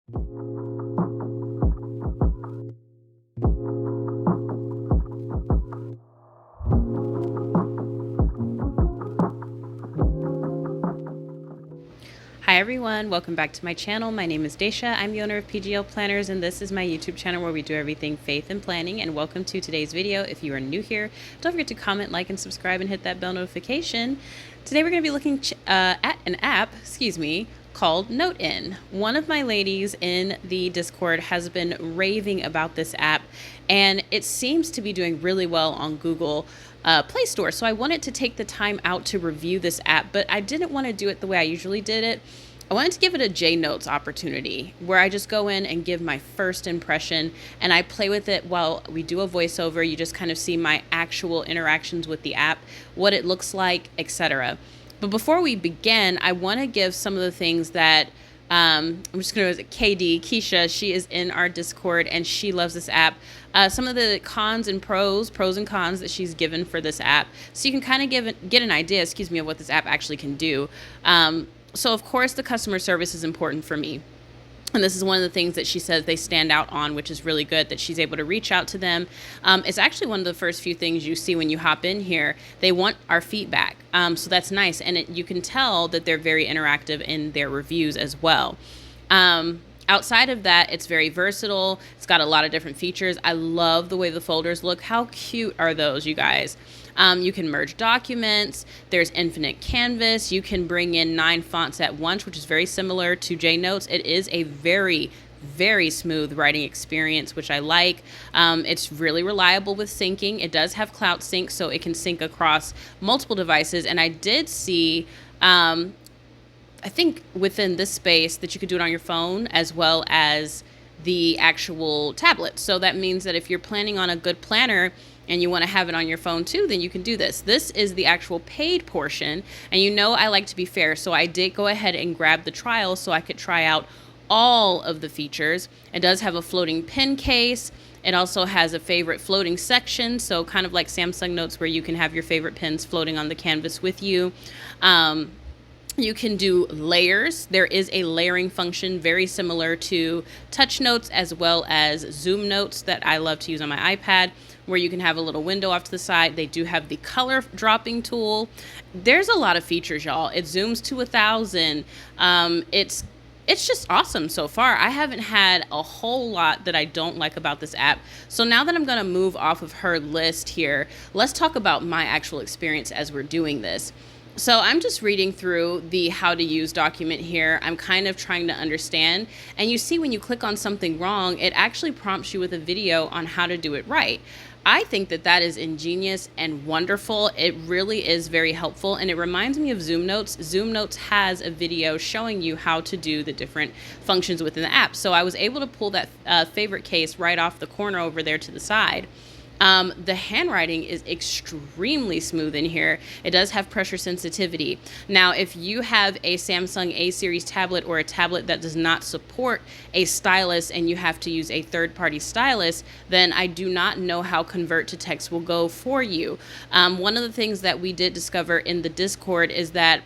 Hi everyone, welcome back to my channel. My name is Daisha. I'm the owner of PGL Planners, and this is my YouTube channel where we do everything faith and planning. And welcome to today's video. If you are new here, don't forget to comment, like, and subscribe, and hit that bell notification. Today we're going to be looking at an app, called Notein. One of my ladies in the Discord has been raving about this app, and it seems to be doing really well on Google Play Store. So I wanted to take the time out to review this app, but I didn't want to do it the way I usually did it. I wanted to give it a J-Notes opportunity where I just go in and give my first impression, and I play with it while we do a voiceover. You just kind of see my actual interactions with the app, what it looks like, etc. But before we begin, I want to give some of the things that I'm just going to Keisha, she is in our Discord and she loves this app. Some of the pros and cons that she's given for this app, so you can kind of get an idea, of what this app actually can do. So of course the customer service is important for me. And this is one of the things that she says they stand out on, which is really good, that she's able to reach out to them. It's actually one of the first few things you see when you hop in here. They want our feedback. So that's nice. And you can tell that they're very interactive in their reviews as well. Outside of that, it's very versatile. It's got a lot of different features. I love the way the folders look. How cute are those, you guys? You can merge documents. There's infinite canvas. You can bring in 9 fonts at once, which is very similar to J-Notes. It is a very, very smooth writing experience, which I like. It's really reliable with syncing. It does have cloud sync, so it can sync across multiple devices. And I did see, I think within this space, that you could do it on your phone as well as the actual tablet. So that means that if you're planning on a good planner and you want to have it on your phone too, then you can do this. This is the actual paid portion. And you know I like to be fair, so I did go ahead and grab the trial so I could try out all of the features. It does have a floating pen case. It also has a favorite floating section, so kind of like Samsung Notes where you can have your favorite pens floating on the canvas with you. You can do layers. There is a layering function very similar to Touch Notes as well as Zoom Notes that I love to use on my iPad, where you can have a little window off to the side. They do have the color dropping tool. There's a lot of features, y'all. It zooms to 1,000. It's just awesome so far. I haven't had a whole lot that I don't like about this app. So now that I'm going to move off of her list here, let's talk about my actual experience as we're doing this. So I'm just reading through the how to use document here. I'm kind of trying to understand. And you see when you click on something wrong, it actually prompts you with a video on how to do it right. I think that that is ingenious and wonderful. It really is very helpful. And it reminds me of Zoom Notes. Zoom Notes has a video showing you how to do the different functions within the app. So I was able to pull that favorite case right off the corner over there to the side. The handwriting is extremely smooth in here. It does have pressure sensitivity. Now, if you have a Samsung A series tablet or a tablet that does not support a stylus and you have to use a third-party stylus, then I do not know how convert to text will go for you. One of the things that we did discover in the Discord is that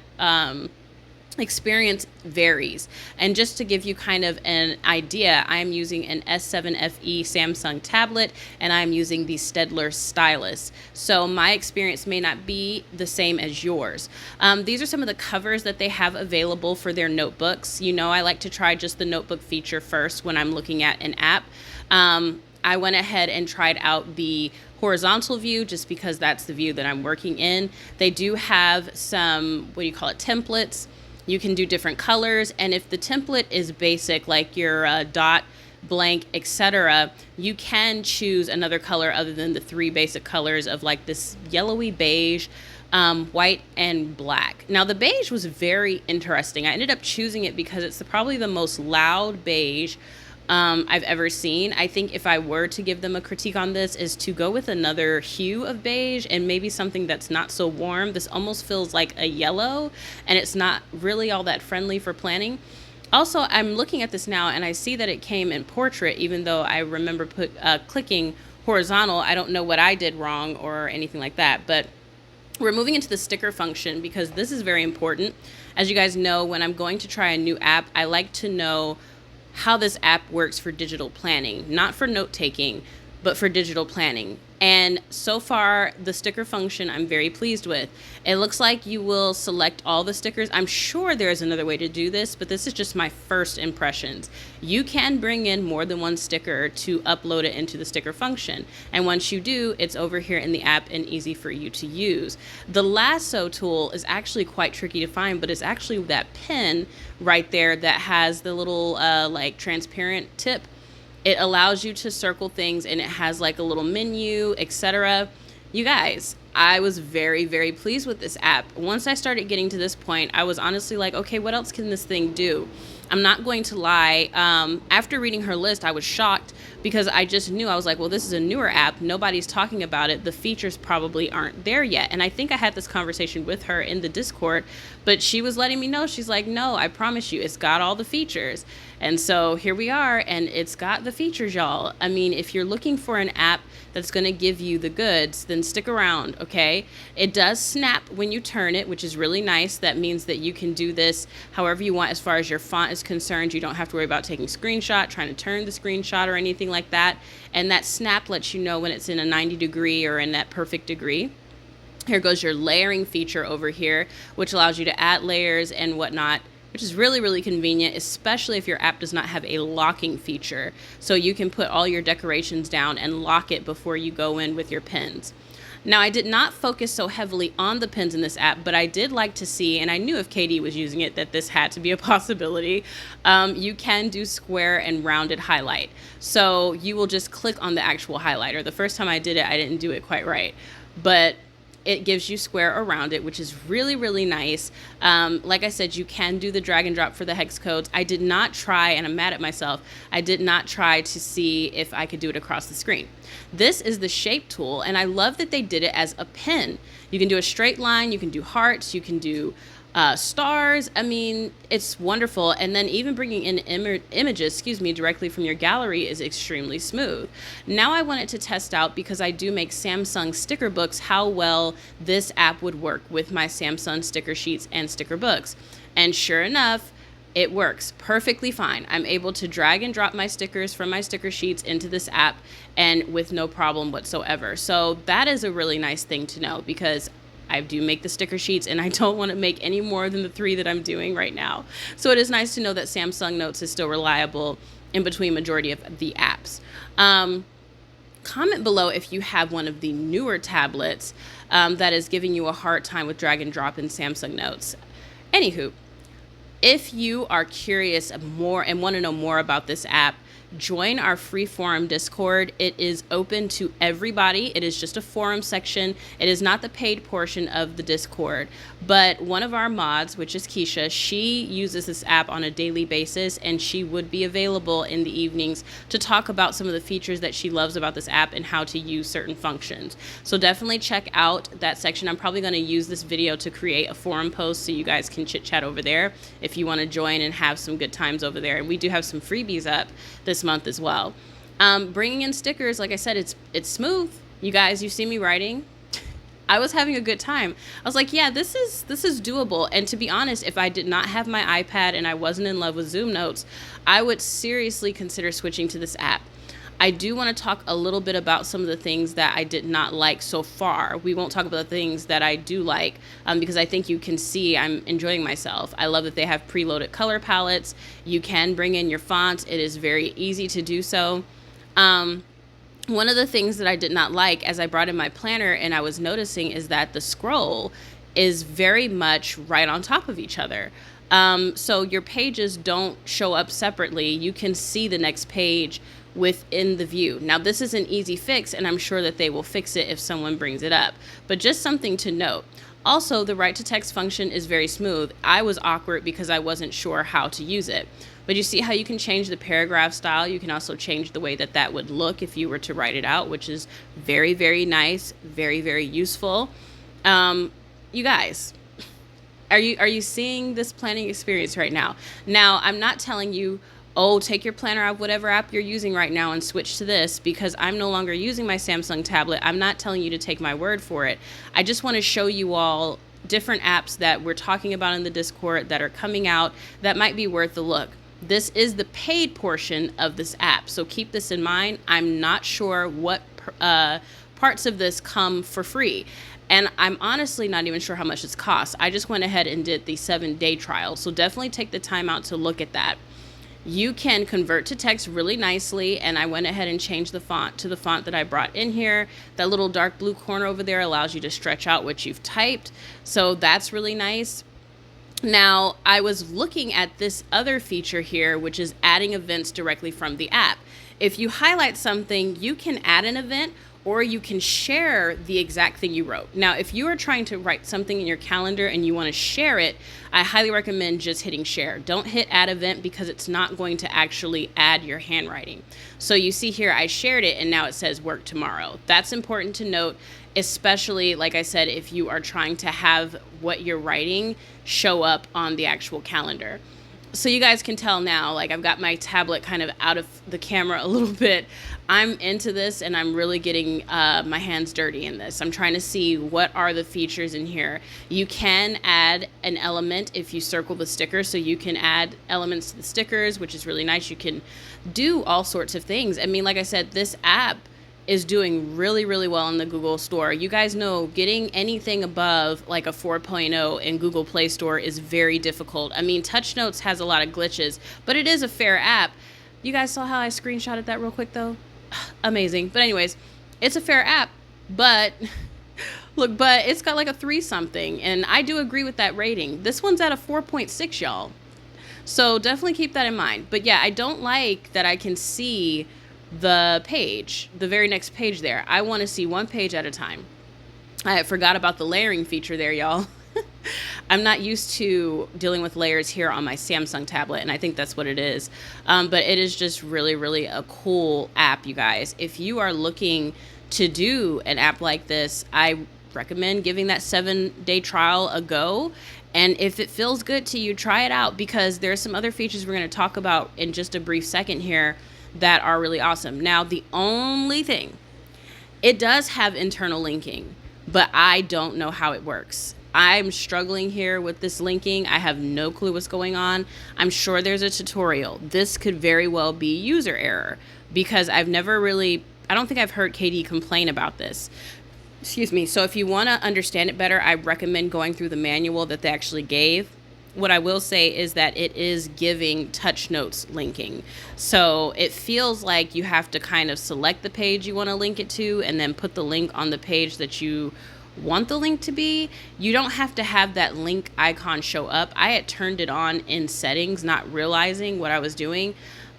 experience varies. And just to give you kind of an idea, I am using an S7 FE Samsung tablet and I'm using the Stedler stylus. So my experience may not be the same as yours. These are some of the covers that they have available for their notebooks. You know, I like to try just the notebook feature first when I'm looking at an app. I went ahead and tried out the horizontal view just because that's the view that I'm working in. They do have some, templates. You can do different colors, and if the template is basic, like your dot, blank, etc., you can choose another color other than the 3 basic colors of like this yellowy beige, white, and black. Now the beige was very interesting. I ended up choosing it because it's probably the most loud beige I've ever seen. I think if I were to give them a critique on this is to go with another hue of beige and maybe something that's not so warm. This almost feels like a yellow and it's not really all that friendly for planning. Also, I'm looking at this now and I see that it came in portrait, even though I remember clicking horizontal. I don't know what I did wrong or anything like that, but we're moving into the sticker function because this is very important. As you guys know, when I'm going to try a new app, I like to know how this app works for digital planning, not for note taking, but for digital planning. And so far, the sticker function I'm very pleased with. It looks like you will select all the stickers. I'm sure there's another way to do this, but this is just my first impressions. You can bring in more than one sticker to upload it into the sticker function. And once you do, it's over here in the app and easy for you to use. The lasso tool is actually quite tricky to find, but it's actually that pin right there that has the little like transparent tip. It allows you to circle things, and it has like a little menu, etc. You guys, I was very, very pleased with this app. Once I started getting to this point, I was honestly like, okay, what else can this thing do? I'm not going to lie. After reading her list, I was shocked because I just knew, I was like, well, this is a newer app. Nobody's talking about it. The features probably aren't there yet. And I think I had this conversation with her in the Discord, but she was letting me know. She's like, no, I promise you, it's got all the features. And so here we are, and it's got the features, y'all. I mean, if you're looking for an app that's going to give you the goods, then stick around, okay? It does snap when you turn it, which is really nice. That means that you can do this however you want as far as your font is concerned. You don't have to worry about taking a screenshot, trying to turn the screenshot or anything like that. And that snap lets you know when it's in a 90 degree or in that perfect degree. Here goes your layering feature over here, which allows you to add layers and whatnot, which is really, really convenient, especially if your app does not have a locking feature. So you can put all your decorations down and lock it before you go in with your pins. Now, I did not focus so heavily on the pins in this app, but I did like to see, and I knew if Katie was using it, that this had to be a possibility. You can do square and rounded highlight. So you will just click on the actual highlighter. The first time I did it, I didn't do it quite right, but it gives you square around it, which is really, really nice. Like I said, you can do the drag and drop for the hex codes. I did not try, and I'm mad at myself, I did not try to see if I could do it across the screen. This is the shape tool, and I love that they did it as a pen. You can do a straight line, you can do hearts, you can do stars. I mean, it's wonderful. And then even bringing in images, directly from your gallery is extremely smooth. Now I wanted to test out, because I do make Samsung sticker books, how well this app would work with my Samsung sticker sheets and sticker books. And sure enough, it works perfectly fine. I'm able to drag and drop my stickers from my sticker sheets into this app and with no problem whatsoever. So that is a really nice thing to know, because I do make the sticker sheets, and I don't want to make any more than the 3 that I'm doing right now. So it is nice to know that Samsung Notes is still reliable in between majority of the apps. Comment below if you have one of the newer tablets that is giving you a hard time with drag and drop in Samsung Notes. Anywho, if you are curious more and want to know more about this app, join our free forum Discord. It is open to everybody. It is just a forum section. It is not the paid portion of the Discord, but one of our mods, which is Keisha, she uses this app on a daily basis, and she would be available in the evenings to talk about some of the features that she loves about this app and how to use certain functions. So definitely check out that section. I'm probably going to use this video to create a forum post so you guys can chit chat over there if you want to join and have some good times over there. And we do have some freebies up this month as well. Bringing in stickers, like I said, it's smooth. You guys, you see me writing. I was having a good time. I was like, yeah, this is doable. And to be honest, if I did not have my iPad and I wasn't in love with Zoom Notes, I would seriously consider switching to this app. I do want to talk a little bit about some of the things that I did not like so far. We won't talk about the things that I do like, because I think you can see I'm enjoying myself. I love that they have preloaded color palettes. You can bring in your fonts. It is very easy to do so. One of the things that I did not like as I brought in my planner and I was noticing is that the scroll is very much right on top of each other. So your pages don't show up separately. You can see the next page within the view. Now, this is an easy fix, and I'm sure that they will fix it if someone brings it up, but just something to note. Also, the write to text function is very smooth. I was awkward because I wasn't sure how to use it. But you see how you can change the paragraph style. You can also change the way that that would look if you were to write it out, which is very, very nice, very, very useful. You guys, are you seeing this planning experience right now? Now, I'm not telling you, oh, take your planner out of whatever app you're using right now and switch to this, because I'm no longer using my Samsung tablet. I'm not telling you to take my word for it. I just want to show you all different apps that we're talking about in the Discord that are coming out that might be worth a look. This is the paid portion of this app. So keep this in mind. I'm not sure what parts of this come for free. And I'm honestly not even sure how much it's cost. I just went ahead and did the 7-day trial. So definitely take the time out to look at that. You can convert to text really nicely, and I went ahead and changed the font to the font that I brought in here. That little dark blue corner over there allows you to stretch out what you've typed. So that's really nice. Now, I was looking at this other feature here, which is adding events directly from the app. If you highlight something, you can add an event, or you can share the exact thing you wrote. Now, if you are trying to write something in your calendar and you want to share it, I highly recommend just hitting share. Don't hit add event, because it's not going to actually add your handwriting. So you see here, I shared it and now it says work tomorrow. That's important to note, especially, like I said, if you are trying to have what you're writing show up on the actual calendar. So you guys can tell now, like, I've got my tablet kind of out of the camera a little bit. I'm into this, and I'm really getting my hands dirty in this. I'm trying to see what are the features in here. You can add an element if you circle the sticker, so you can add elements to the stickers, which is really nice. You can do all sorts of things. I mean, like I said, this app is doing really, really well in the Google Store. You guys know getting anything above like a 4.0 in Google Play Store is very difficult. I mean, Touch Notes has a lot of glitches, but it is a fair app. You guys saw how I screenshotted that real quick though? Amazing. But anyways, it's a fair app, but look, but it's got like a 3 something, and I do agree with that rating. This one's at a 4.6, y'all. So definitely keep that in mind. But yeah, I don't like that I can see the page, the very next page there. I want to see one page at a time. I forgot about the layering feature there, y'all. I'm not used to dealing with layers here on my Samsung tablet, and I think that's what it is. But it is just really, really a cool app, you guys. If you are looking to do an app like this, I recommend giving that 7-day trial a go. And if it feels good to you, try it out, because there's some other features we're going to talk about in just a brief second here that are really awesome. Now, the only thing, it does have internal linking, but I don't know how it works. I'm struggling here with this linking. I have no clue what's going on. I'm sure there's a tutorial. This could very well be user error, because I don't think I've heard KD complain about this. Excuse me. So if you want to understand it better, I recommend going through the manual that they actually gave. What I will say is that it is giving Touch Notes linking. So it feels like you have to kind of select the page you want to link it to and then put the link on the page that you want the link to be. You don't have to have that link icon show up. I had turned it on in settings, not realizing what I was doing.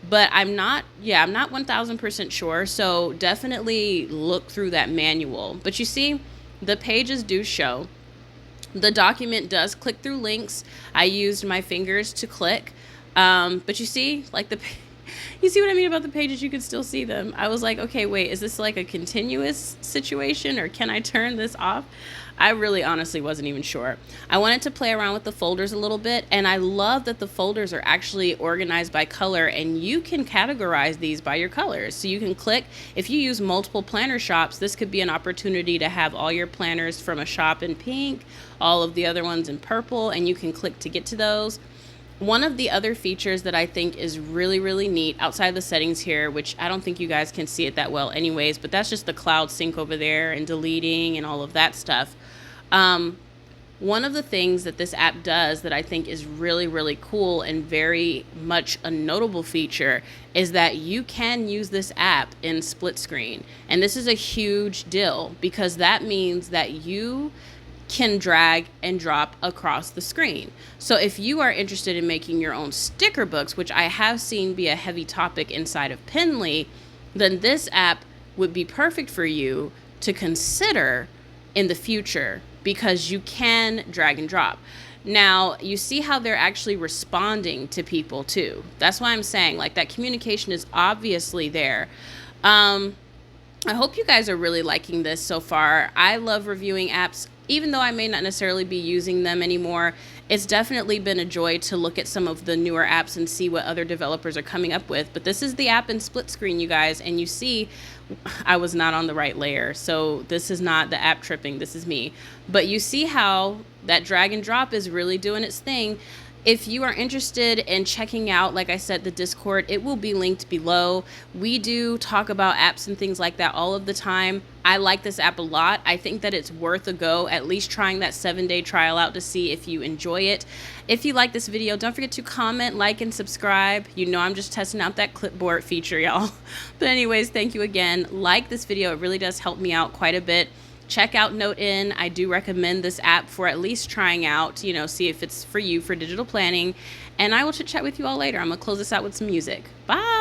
But I'm not 1000% sure. So definitely look through that manual. But you see, the pages do show. The document does click through links. I used my fingers to click. But you see, like you see what I mean about the pages? You can still see them. I was like, okay, wait, is this like a continuous situation, or can I turn this off? I really honestly wasn't even sure. I wanted to play around with the folders a little bit, and I love that the folders are actually organized by color, and you can categorize these by your colors. So you can click, if you use multiple planner shops, this could be an opportunity to have all your planners from a shop in pink, all of the other ones in purple, and you can click to get to those. One of the other features that I think is really, really neat outside the settings here, which I don't think you guys can see it that well anyways, but that's just the cloud sync over there and deleting and all of that stuff. One of the things that this app does that I think is really, really cool and very much a notable feature is that you can use this app in split screen. And this is a huge deal, because that means that you can drag and drop across the screen. So if you are interested in making your own sticker books, which I have seen be a heavy topic inside of Penly, then this app would be perfect for you to consider in the future, because you can drag and drop. Now, you see how they're actually responding to people too. That's why I'm saying, like, that communication is obviously there. I hope you guys are really liking this so far. I love reviewing apps. Even though I may not necessarily be using them anymore, it's definitely been a joy to look at some of the newer apps and see what other developers are coming up with. But this is the app in split screen, you guys, and you see I was not on the right layer. So this is not the app tripping, this is me. But you see how that drag and drop is really doing its thing. If you are interested in checking out, like I said, the Discord, it will be linked below. We do talk about apps and things like that all of the time. I like this app a lot. I think that it's worth a go, at least trying that 7-day trial out to see if you enjoy it. If you like this video, don't forget to comment, like, and subscribe. You know I'm just testing out that clipboard feature, y'all. But anyways, thank you again. Like this video. It really does help me out quite a bit. Check out Notein. I do recommend this app for at least trying out, you know, see if it's for you for digital planning. And I will chit chat with you all later. I'm going to close this out with some music. Bye.